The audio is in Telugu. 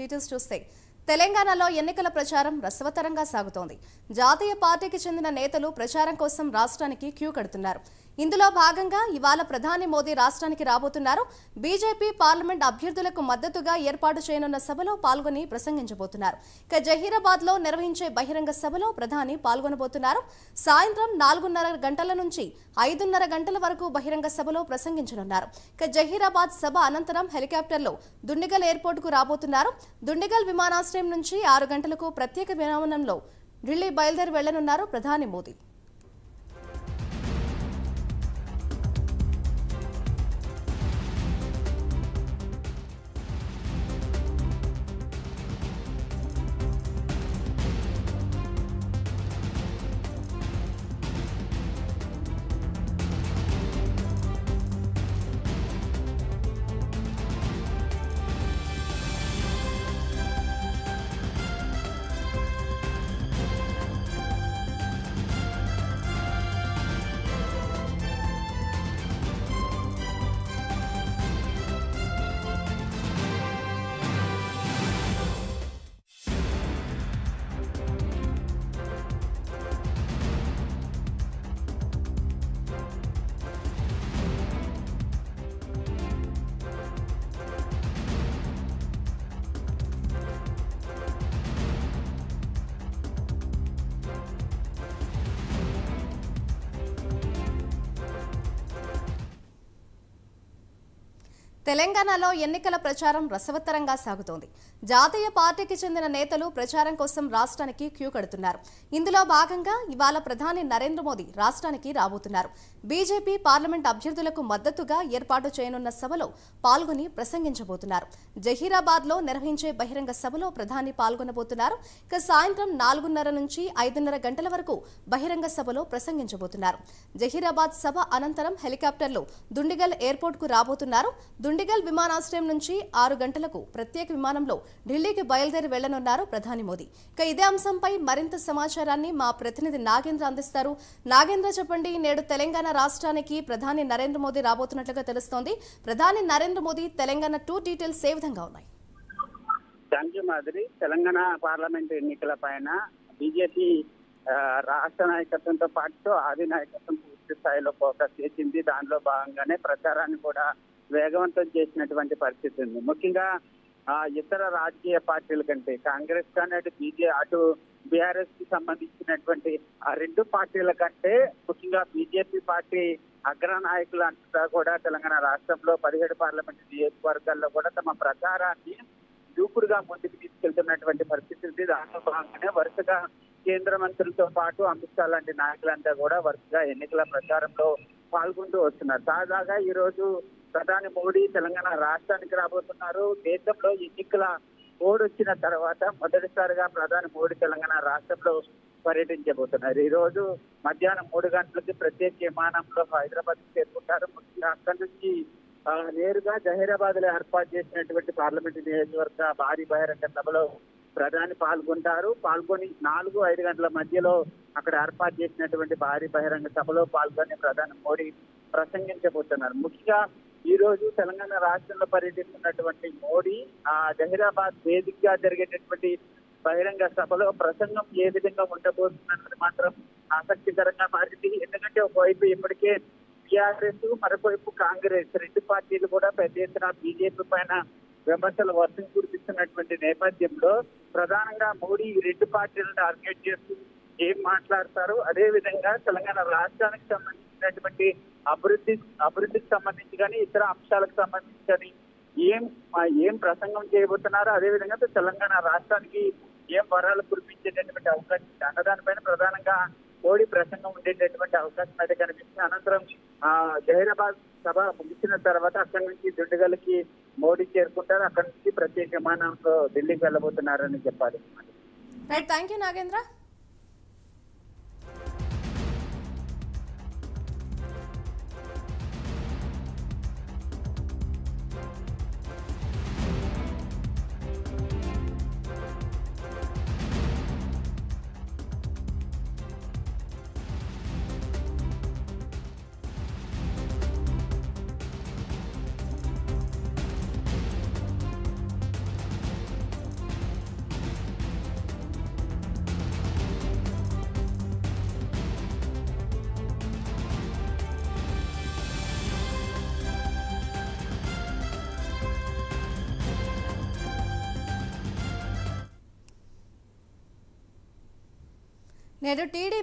డీటెయిల్స్ చూస్తే తెలంగాణలో ఎన్నికల ప్రచారం రసవత్తరంగా సాగుతోంది. జాతీయ పార్టీకి చెందిన నేతలు ప్రచారం కోసం రాష్ట్రానికి క్యూ కడుతున్నారు. ఇందులో భాగంగా ఇవాళ ప్రధాని మోదీ రాష్ట్రానికి రాబోతున్నారు. బీజేపీ పార్లమెంట్ అభ్యర్థులకు మద్దతుగా ఏర్పాటు చేయనున్న సభలో పాల్గొని ప్రసంగించబోతున్నారు. ఇక జహీరాబాద్లో నిర్వహించే బహిరంగ సభలో ప్రధాని పాల్గొనబోతున్నారు. సాయంత్రం 4:30 గంటల నుంచి 5:30 గంటల వరకు బహిరంగ సభలో ప్రసంగించనున్నారు. ఇక జహీరాబాద్ సభ అనంతరం హెలికాప్టర్లో దుండిగల్ ఎయిర్పోర్టుకు రాబోతున్నారు. దుండిగల్ విమానాశ్రయం నుంచి 6 గంటలకు ప్రత్యేక విమానంలో ఢిల్లీ బయలుదేరి వెళ్లనున్నారు ప్రధాని మోదీ. తెలంగాణలో ఎన్నికల ప్రచారం రసవత్తరంగా సాగుతోంది. జాతీయ పార్టీకి చెందిన నేతలు ప్రచారం కోసం రాష్ట్రానికి క్యూ కడుతున్నారు. ఇందులో భాగంగా ఇవాళ ప్రధాని నరేంద్ర మోదీ రాష్ట్రానికి రాబోతున్నారు. బీజేపీ పార్లమెంట్ అభ్యర్థులకు మద్దతుగా ఏర్పాటు చేయనున్న సభలో పాల్గొని ప్రసంగించబోతున్నారు. జహీరాబాద్లో నిర్వహించే బహిరంగ సభలో ప్రధాని పాల్గొనబోతున్నారు. ఇక సాయంత్రం 4:30 నుంచి 5:30 గంటల వరకు బహిరంగ సభలో ప్రసంగించబోతున్నారు. జహీరాబాద్ సభ అనంతరం హెలికాప్టర్లో దుండిగల్ ఎయిర్పోర్టుకు రాబోతున్నారు. దుండిగల్ విమానాశ్రయం నుంచి 6 గంటలకు ప్రత్యేక విమానంలో ఢిల్లీకి బయలుదేరి వెళ్లనున్నారు ప్రధాని మోదీ. ఇక ఇదే అంశంపై మరింత సమాచారాన్ని మా ప్రతినిధి నాగేంద్ర అందిస్తారు. నాగేంద్ర, చెప్పండి, నేడు తెలంగాణ రాష్ట్రానికి ప్రధాని నరేంద్ర మోదీ రాబోతున్నట్లుగా తెలుస్తోంది. ప్రధాని నరేంద్ర మోదీ తెలంగాణ టూర్ డీటెయిల్స్ ఏ విధంగా ఉన్నాయి? థ్యాంక్ యూ మాదిరి. తెలంగాణ పార్లమెంట్ ఎన్నికల పైన బీజేపీ రాష్ట్ర నాయకత్వంతో పాటు ఆది నాయకత్వం పూర్తి స్థాయిలో ఫోకస్ చేసింది. దానిలో భాగంగానే ప్రచారాన్ని కూడా వేగవంతం చేసినటువంటి పరిస్థితి ఉంది. ముఖ్యంగా ఇతర రాజకీయ పార్టీల కంటే కాంగ్రెస్ కానీ అటు బీఆర్ఎస్ కి సంబంధించినటువంటి ఆ రెండు పార్టీల కంటే ముఖ్యంగా బీజేపీ పార్టీ అగ్ర నాయకులంతా కూడా తెలంగాణ రాష్ట్రంలో 17 పార్లమెంటు నియోజకవర్గాల్లో కూడా తమ ప్రచారాన్ని దూకుడుగా ముందుకు తీసుకెళ్తున్నటువంటి పరిస్థితి ఉంది. దాంట్లో భాగంగానే వరుసగా కేంద్ర మంత్రులతో పాటు అమిత్ షా లాంటి నాయకులంతా కూడా వరుసగా ఎన్నికల ప్రచారంలో పాల్గొంటూ వస్తున్నారు. తాజాగా ఈ రోజు ప్రధాని మోడీ తెలంగాణ రాష్ట్రానికి రాబోతున్నారు. దేశంలో ఎన్నికల కోడ్ వచ్చిన తర్వాత మొదటిసారిగా ప్రధాని మోడీ తెలంగాణ రాష్ట్రంలో పర్యటించబోతున్నారు. ఈ రోజు మధ్యాహ్నం 3 గంటలకి ప్రత్యేక విమానంలో హైదరాబాద్ చేరుకుంటారు. ముఖ్యంగా అక్కడి నుంచి నేరుగా జహీరాబాద్ లో ఏర్పాటు చేసినటువంటి పార్లమెంటు నియోజకవర్గ భారీ బహిరంగ సభలో ప్రధాని పాల్గొని 4-5 గంటల మధ్యలో అక్కడ ఏర్పాటు చేసినటువంటి భారీ బహిరంగ సభలో పాల్గొని ప్రధాని మోడీ ప్రసంగించబోతున్నారు. ముఖ్యంగా ఈ రోజు తెలంగాణ రాష్ట్రంలో పర్యటిస్తున్నటువంటి మోడీ జహీరాబాద్ వేదికగా జరిగేటటువంటి బహిరంగ సభలో ప్రసంగం ఏ విధంగా ఉండబోతున్నది మాత్రం ఆసక్తికరంగా మారింది. ఎందుకంటే ఒకవైపు ఇప్పటికే టీఆర్ఎస్, మరొకవైపు కాంగ్రెస్ రెండు పార్టీలు కూడా పెద్ద ఎత్తున బీజేపీ పైన విమర్శలు వర్షం కురిపిస్తున్నటువంటి నేపథ్యంలో ప్రధానంగా మోడీ ఈ రెండు పార్టీలను టార్గెట్ చేస్తూ ఏం మాట్లాడతారు, అదే విధంగా తెలంగాణ రాష్ట్రానికి సంబంధించినటువంటి అభివృద్ధికి సంబంధించి కానీ ఇతర అంశాలకు సంబంధించి కానీ ఏం ప్రసంగం చేయబోతున్నారో, అదేవిధంగా తెలంగాణ రాష్ట్రానికి ఏం వరాలు కురిపించేటటువంటి అవకాశం ఉంది అన్నదానిపైన ప్రధానంగా మోడీ ప్రసంగం ఉండేటటువంటి అవకాశం అయితే కనిపిస్తుంది. అనంతరం జహీరాబాద్ సభ ముగిసిన తర్వాత అక్కడి నుంచి దుండిగల్కి మోడీ చేరుకుంటారు. అక్కడి నుంచి ప్రత్యేక విమానంలో ఢిల్లీకి వెళ్ళబోతున్నారని చెప్పాలి. Thank you Nagendra. నేడు టీడీపీ